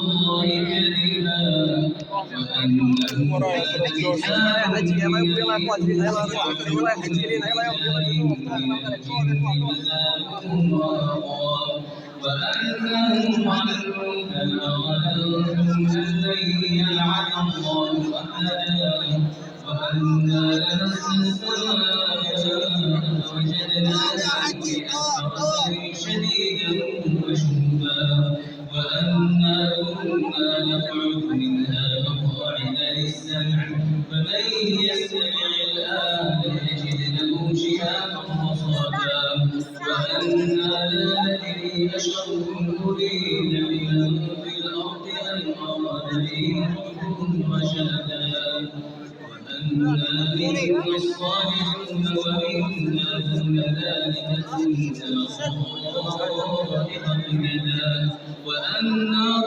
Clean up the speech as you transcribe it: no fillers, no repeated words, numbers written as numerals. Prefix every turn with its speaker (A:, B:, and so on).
A: الله كذبا وأنهم ظنوا كما ظننتم أن لن يجعل الله أحدا وأنا لمسنا السماء فوجدناها مليئة شديدا وشهبا وأنا كنا نقعد منها مقاعد للسمع فمن يستمع الآن يجد له شهابا رصدا وأنا لا ندري أشر أريد بمن في الأرض أم أراد بهم ربهم رشدا وأنا منا الصالحون ومنا دون ذلك كنا طرائق قددا وأنا